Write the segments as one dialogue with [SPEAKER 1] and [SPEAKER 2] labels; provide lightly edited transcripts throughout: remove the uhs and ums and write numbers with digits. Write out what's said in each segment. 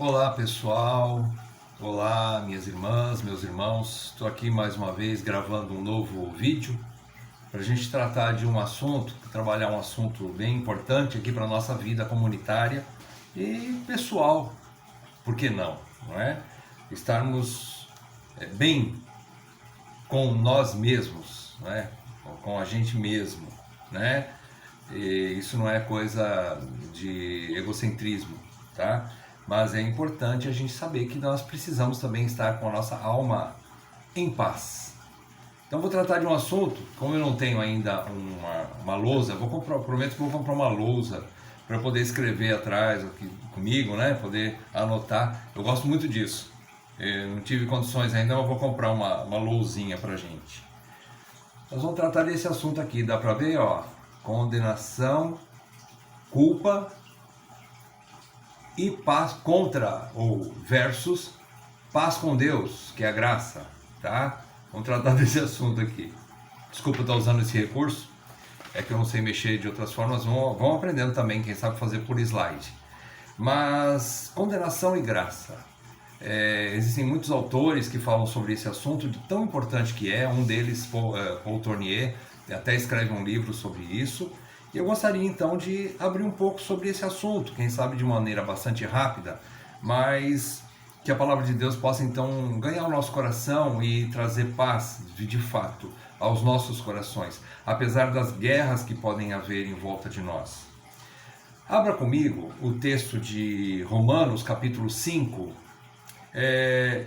[SPEAKER 1] Olá pessoal, olá minhas irmãs, meus irmãos, estou aqui mais uma vez gravando um novo vídeo para a gente tratar de um assunto, trabalhar um assunto bem importante aqui para a nossa vida comunitária e pessoal, por que não, não é? Estarmos bem com nós mesmos, não é? Com a gente mesmo, né? E isso não é coisa de egocentrismo, tá? Mas é importante a gente saber que nós precisamos também estar com a nossa alma em paz. Então vou tratar de um assunto, como eu não tenho ainda uma lousa, prometo que vou comprar uma lousa para poder escrever atrás aqui comigo, né? Poder anotar. Eu gosto muito disso. Eu não tive condições ainda, mas eu vou comprar uma lousinha pra gente. Nós vamos tratar desse assunto aqui, dá pra ver, ó, condenação, culpa e paz contra ou versus paz com Deus, que é a graça, tá? Vamos tratar desse assunto aqui. Desculpa estar usando esse recurso, é que eu não sei mexer de outras formas, vão aprendendo também, quem sabe fazer por slide. Mas condenação e graça. Existem muitos autores que falam sobre esse assunto, de tão importante que é. Um deles, Paul Tournier, até escreve um livro sobre isso. E eu gostaria então de abrir um pouco sobre esse assunto, quem sabe de maneira bastante rápida, mas que a palavra de Deus possa então ganhar o nosso coração e trazer paz de fato aos nossos corações, apesar das guerras que podem haver em volta de nós. Abra comigo o texto de Romanos, capítulo 5,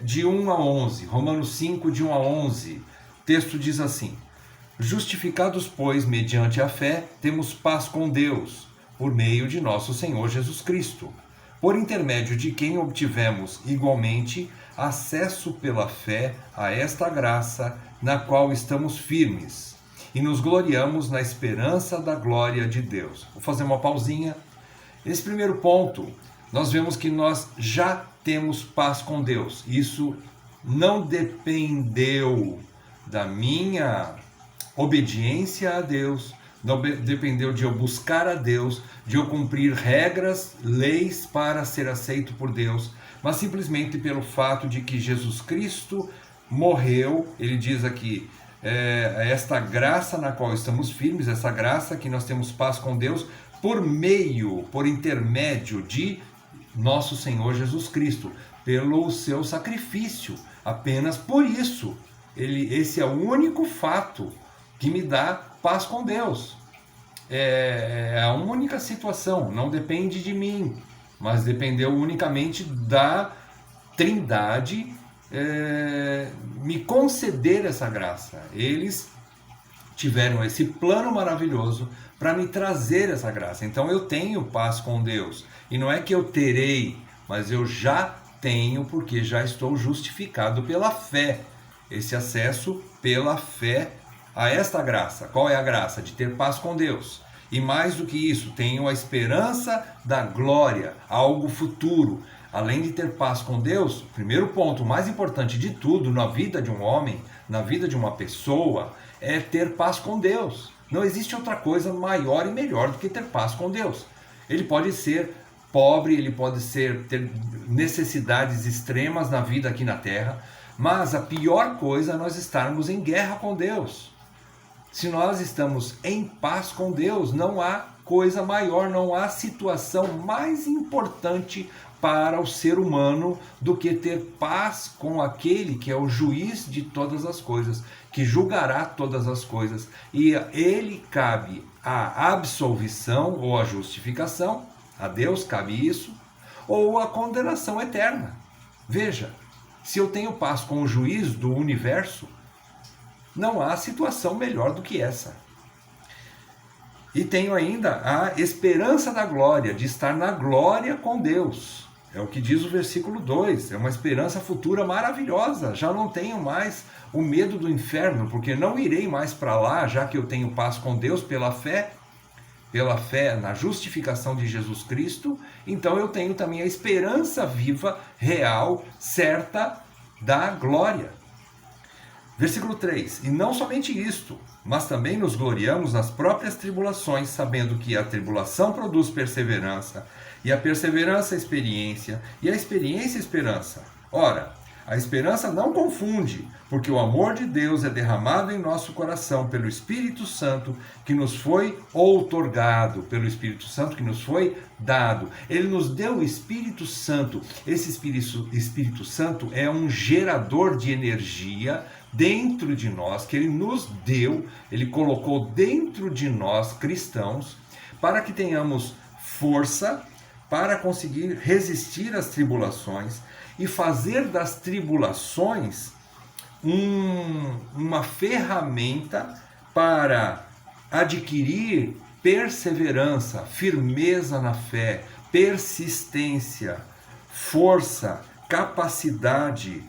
[SPEAKER 1] de 1 a 11. Romanos 5, de 1 a 11. O texto diz assim: justificados, pois, mediante a fé, temos paz com Deus, por meio de nosso Senhor Jesus Cristo, por intermédio de quem obtivemos igualmente acesso pela fé a esta graça, na qual estamos firmes, e nos gloriamos na esperança da glória de Deus. Vou fazer uma pausinha. Nesse primeiro ponto, nós vemos que nós já temos paz com Deus. Isso não dependeu da minha obediência a Deus, não dependeu de eu buscar a Deus, de eu cumprir regras, leis para ser aceito por Deus, mas simplesmente pelo fato de que Jesus Cristo morreu. Ele diz aqui, esta graça na qual estamos firmes, essa graça que nós temos paz com Deus, por intermédio de nosso Senhor Jesus Cristo, pelo seu sacrifício. Apenas por isso, esse é o único fato que me dá paz com Deus. É a única situação, não depende de mim, mas dependeu unicamente da Trindade me conceder essa graça. Eles tiveram esse plano maravilhoso para me trazer essa graça. Então eu tenho paz com Deus. E não é que eu terei, mas eu já tenho, porque já estou justificado pela fé. Esse acesso pela fé a esta graça. Qual é a graça? De ter paz com Deus. E mais do que isso, tenho a esperança da glória, algo futuro. Além de ter paz com Deus, o primeiro ponto, o mais importante de tudo na vida de um homem, na vida de uma pessoa, é ter paz com Deus. Não existe outra coisa maior e melhor do que ter paz com Deus. Ele pode ser pobre, ele pode ter necessidades extremas na vida aqui na terra, mas a pior coisa é nós estarmos em guerra com Deus. Se nós estamos em paz com Deus, não há coisa maior, não há situação mais importante para o ser humano do que ter paz com aquele que é o juiz de todas as coisas, que julgará todas as coisas, e ele cabe a absolvição ou a justificação, a Deus cabe isso, ou a condenação eterna. Veja, se eu tenho paz com o juiz do universo, não há situação melhor do que essa. E tenho ainda a esperança da glória, de estar na glória com Deus. É o que diz o versículo 2, é uma esperança futura maravilhosa. Já não tenho mais o medo do inferno, porque não irei mais para lá, já que eu tenho paz com Deus pela fé na justificação de Jesus Cristo. Então eu tenho também a esperança viva, real, certa da glória. Versículo 3, e não somente isto, mas também nos gloriamos nas próprias tribulações, sabendo que a tribulação produz perseverança, e a perseverança a experiência, e a experiência a esperança. Ora, a esperança não confunde, porque o amor de Deus é derramado em nosso coração pelo Espírito Santo que nos foi outorgado, pelo Espírito Santo que nos foi dado. Ele nos deu o Espírito Santo. Esse Espírito Santo é um gerador de energia dentro de nós, que ele nos deu, ele colocou dentro de nós, cristãos, para que tenhamos força para conseguir resistir às tribulações e fazer das tribulações uma ferramenta para adquirir perseverança, firmeza na fé, persistência, força, capacidade.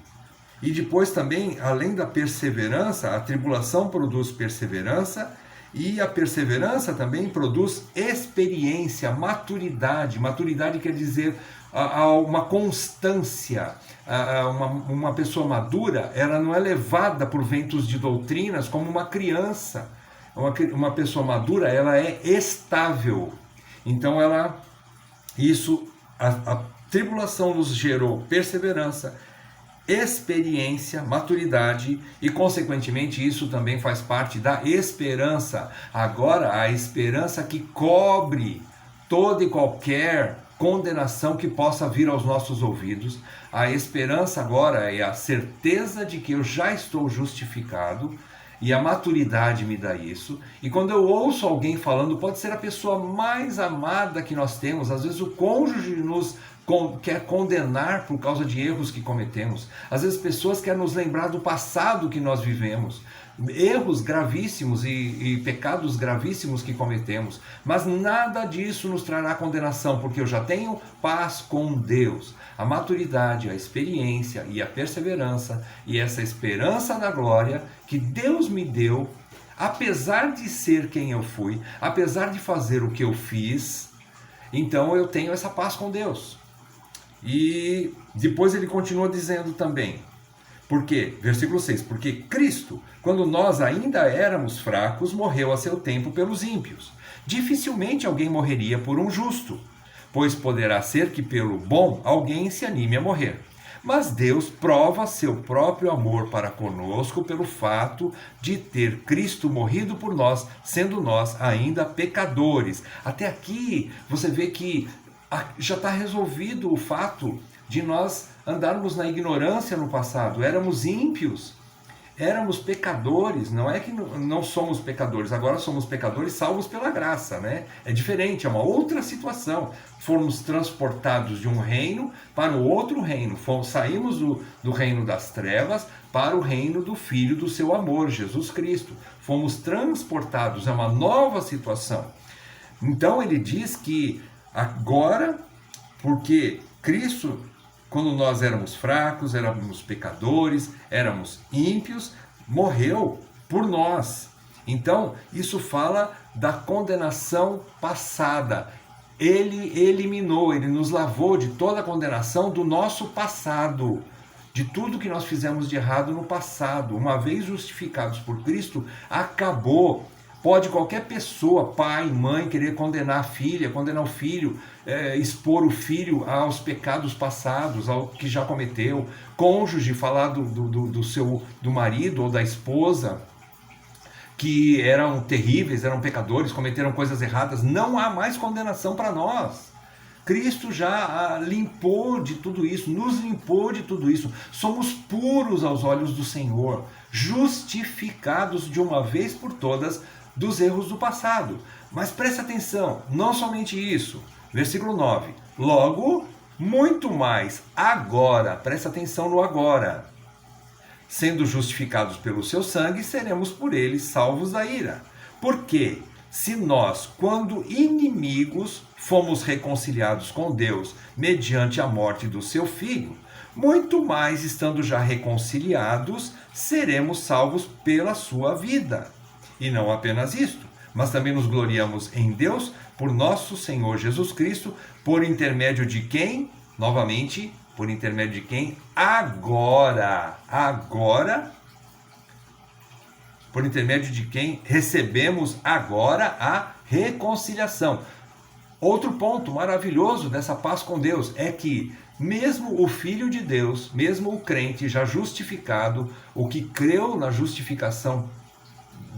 [SPEAKER 1] E depois também, além da perseverança, a tribulação produz perseverança, e a perseverança também produz experiência, maturidade. Maturidade quer dizer uma constância. Uma pessoa madura, ela não é levada por ventos de doutrinas como uma criança. Uma pessoa madura, ela é estável. Então, a tribulação nos gerou perseverança, experiência, maturidade e, consequentemente, isso também faz parte da esperança. Agora, a esperança que cobre toda e qualquer condenação que possa vir aos nossos ouvidos. A esperança agora é a certeza de que eu já estou justificado, e a maturidade me dá isso. E quando eu ouço alguém falando, pode ser a pessoa mais amada que nós temos, às vezes o cônjuge nos quer condenar por causa de erros que cometemos. Às vezes pessoas querem nos lembrar do passado que nós vivemos, erros gravíssimos e pecados gravíssimos que cometemos, mas nada disso nos trará condenação, porque eu já tenho paz com Deus. A maturidade, a experiência e a perseverança e essa esperança da glória que Deus me deu, apesar de ser quem eu fui, apesar de fazer o que eu fiz, então eu tenho essa paz com Deus. E depois ele continua dizendo também, porque, versículo 6, porque Cristo, quando nós ainda éramos fracos, morreu a seu tempo pelos ímpios. Dificilmente alguém morreria por um justo, pois poderá ser que pelo bom alguém se anime a morrer. Mas Deus prova seu próprio amor para conosco pelo fato de ter Cristo morrido por nós, sendo nós ainda pecadores. Até aqui você vê que já está resolvido o fato de nós andarmos na ignorância no passado. Éramos ímpios, éramos pecadores. Não é que não somos pecadores, agora somos pecadores salvos pela graça, né? É diferente, é uma outra situação. Fomos transportados de um reino para o outro reino. Saímos do reino das trevas para o reino do Filho do seu amor, Jesus Cristo. Fomos transportados, é uma nova situação. Então ele diz que agora, porque Cristo, quando nós éramos fracos, éramos pecadores, éramos ímpios, morreu por nós. Então, isso fala da condenação passada. Ele eliminou, ele nos lavou de toda a condenação do nosso passado, de tudo que nós fizemos de errado no passado. Uma vez justificados por Cristo, acabou. Pode qualquer pessoa, pai, mãe, querer condenar a filha, condenar o filho, expor o filho aos pecados passados, ao que já cometeu. Cônjuge, falar do marido ou da esposa, que eram terríveis, eram pecadores, cometeram coisas erradas. Não há mais condenação para nós. Cristo já limpou de tudo isso, nos limpou de tudo isso. Somos puros aos olhos do Senhor, justificados de uma vez por todas dos erros do passado. Mas preste atenção, não somente isso. Versículo 9. Logo, muito mais agora, preste atenção no agora. Sendo justificados pelo seu sangue, seremos por ele salvos da ira. Porque se nós, quando inimigos, fomos reconciliados com Deus mediante a morte do seu Filho, muito mais estando já reconciliados, seremos salvos pela sua vida. E não apenas isto, mas também nos gloriamos em Deus por nosso Senhor Jesus Cristo, por intermédio de quem, novamente, por intermédio de quem? Agora, por intermédio de quem recebemos agora a reconciliação. Outro ponto maravilhoso dessa paz com Deus é que mesmo o Filho de Deus, mesmo o crente já justificado, o que creu na justificação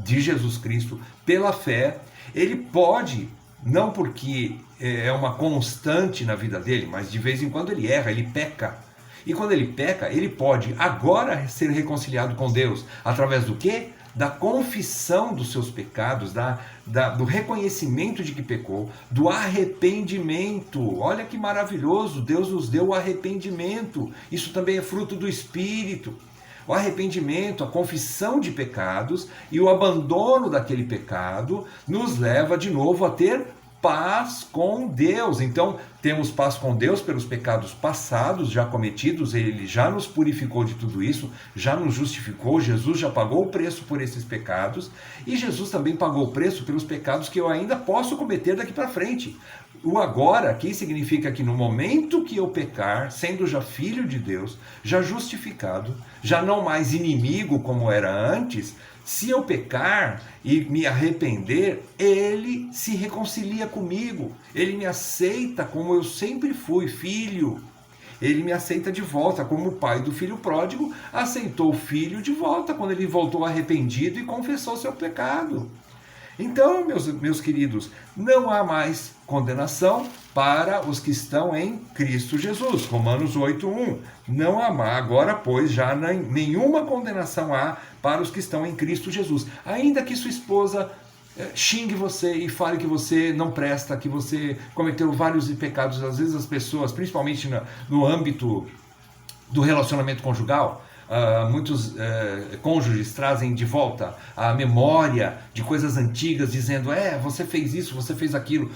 [SPEAKER 1] de Jesus Cristo pela fé, ele pode, não porque é uma constante na vida dele, mas de vez em quando ele erra, ele peca. E quando ele peca, ele pode agora ser reconciliado com Deus. Através do quê? Da confissão dos seus pecados, do reconhecimento de que pecou, do arrependimento. Olha que maravilhoso, Deus nos deu o arrependimento. Isso também é fruto do Espírito. O arrependimento, a confissão de pecados e o abandono daquele pecado nos leva de novo a ter paz com Deus. Então, temos paz com Deus pelos pecados passados já cometidos, ele já nos purificou de tudo isso, já nos justificou, Jesus já pagou o preço por esses pecados, e Jesus também pagou o preço pelos pecados que eu ainda posso cometer daqui para frente. O agora aqui significa que no momento que eu pecar, sendo já filho de Deus, já justificado, já não mais inimigo como era antes, se eu pecar e me arrepender, ele se reconcilia comigo, ele me aceita como eu sempre fui, filho. Ele me aceita de volta, como o pai do filho pródigo aceitou o filho de volta quando ele voltou arrependido e confessou seu pecado. Então, meus queridos, não há mais condenação para os que estão em Cristo Jesus. Romanos 8:1. Não há mais, agora, pois, já nenhuma condenação há para os que estão em Cristo Jesus. Ainda que sua esposa xingue você e fale que você não presta, que você cometeu vários pecados. Às vezes as pessoas, principalmente no âmbito do relacionamento conjugal, muitos cônjuges trazem de volta a memória de coisas antigas, dizendo, você fez isso, você fez aquilo.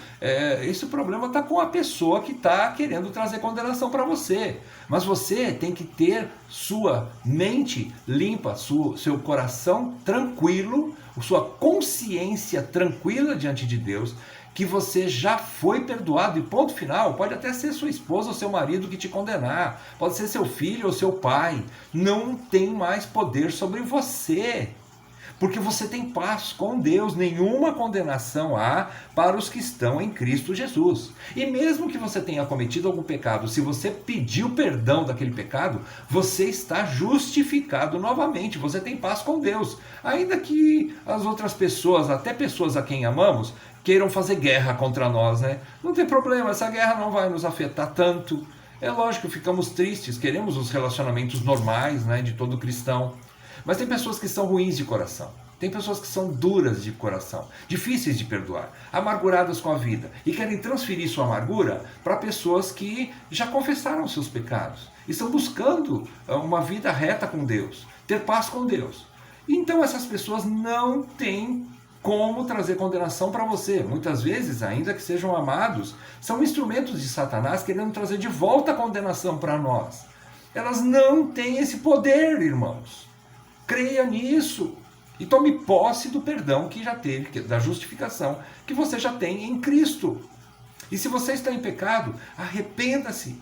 [SPEAKER 1] Esse problema está com a pessoa que está querendo trazer condenação para você. Mas você tem que ter sua mente limpa, seu coração tranquilo, sua consciência tranquila diante de Deus, que você já foi perdoado e ponto final. Pode até ser sua esposa ou seu marido que te condenar, pode ser seu filho ou seu pai, não tem mais poder sobre você, porque você tem paz com Deus, nenhuma condenação há para os que estão em Cristo Jesus. E mesmo que você tenha cometido algum pecado, se você pediu perdão daquele pecado, você está justificado novamente, você tem paz com Deus. Ainda que as outras pessoas, até pessoas a quem amamos, queiram fazer guerra contra nós, né? Não tem problema, essa guerra não vai nos afetar tanto. É lógico, ficamos tristes, queremos os relacionamentos normais, né, de todo cristão. Mas tem pessoas que são ruins de coração, tem pessoas que são duras de coração, difíceis de perdoar, amarguradas com a vida, e querem transferir sua amargura para pessoas que já confessaram seus pecados, e estão buscando uma vida reta com Deus, ter paz com Deus. Então essas pessoas não têm como trazer condenação para você. Muitas vezes, ainda que sejam amados, são instrumentos de Satanás querendo trazer de volta a condenação para nós. Elas não têm esse poder, irmãos. Creia nisso e tome posse do perdão que já teve, da justificação que você já tem em Cristo. E se você está em pecado, arrependa-se,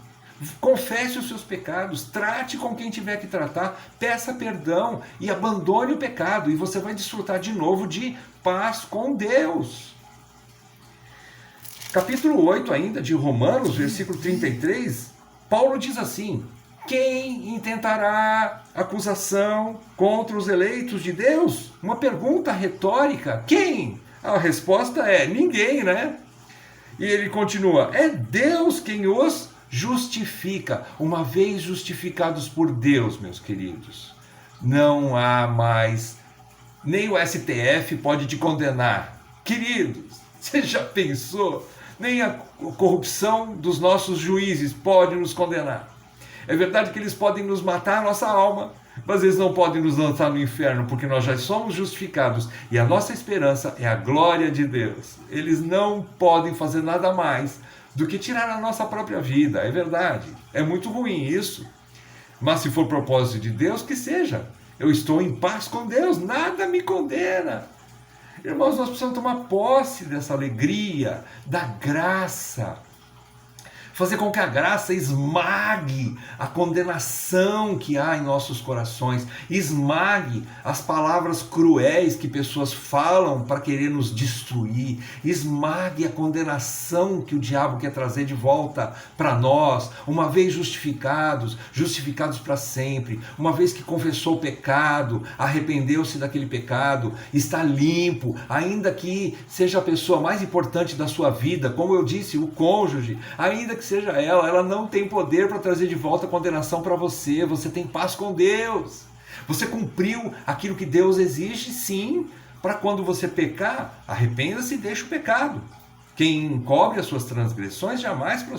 [SPEAKER 1] confesse os seus pecados, trate com quem tiver que tratar, peça perdão e abandone o pecado, e você vai desfrutar de novo de paz com Deus. Capítulo 8 ainda de Romanos, versículo 33, Paulo diz assim: quem intentará acusação contra os eleitos de Deus? Uma pergunta retórica. Quem? A resposta é ninguém, né? E ele continua: é Deus quem os justifica. Uma vez justificados por Deus, meus queridos, não há mais, nem o STF pode te condenar. Queridos, você já pensou? Nem a corrupção dos nossos juízes pode nos condenar. É verdade que eles podem nos matar a nossa alma, mas eles não podem nos lançar no inferno, porque nós já somos justificados e a nossa esperança é a glória de Deus. Eles não podem fazer nada mais do que tirar a nossa própria vida, é verdade. É muito ruim isso, mas se for propósito de Deus, que seja. Eu estou em paz com Deus, nada me condena. Irmãos, nós precisamos tomar posse dessa alegria, da graça. fazer com que a graça esmague a condenação que há em nossos corações, esmague as palavras cruéis que pessoas falam para querer nos destruir, esmague a condenação que o diabo quer trazer de volta para nós, uma vez justificados para sempre, uma vez que confessou o pecado, arrependeu-se daquele pecado, está limpo, ainda que seja a pessoa mais importante da sua vida, como eu disse, o cônjuge, ainda que seja ela não tem poder para trazer de volta a condenação para você. Você tem paz com Deus, você cumpriu aquilo que Deus exige, sim, para quando você pecar, arrependa-se e deixe o pecado. Quem encobre as suas transgressões jamais